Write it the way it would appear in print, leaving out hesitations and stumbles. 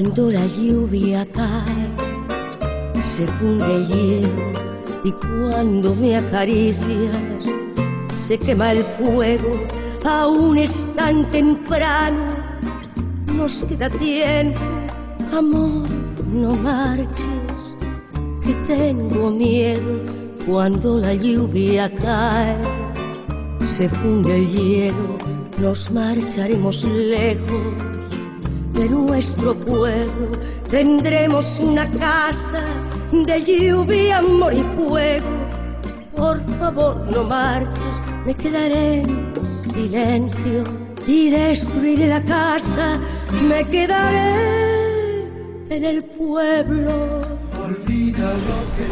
Cuando la lluvia cae, se funde el hielo, y cuando me acaricias, se quema el fuego. Aún es tan temprano, nos queda tiempo. Amor, no marches, que tengo miedo. Cuando la lluvia cae, se funde el hielo, nos marcharemos lejos de nuestro pueblo. Tendremos una casa de lluvia, amor y fuego. Por favor, no marches, me quedaré en silencio y destruiré la casa. Me quedaré en el pueblo. Olvida lo que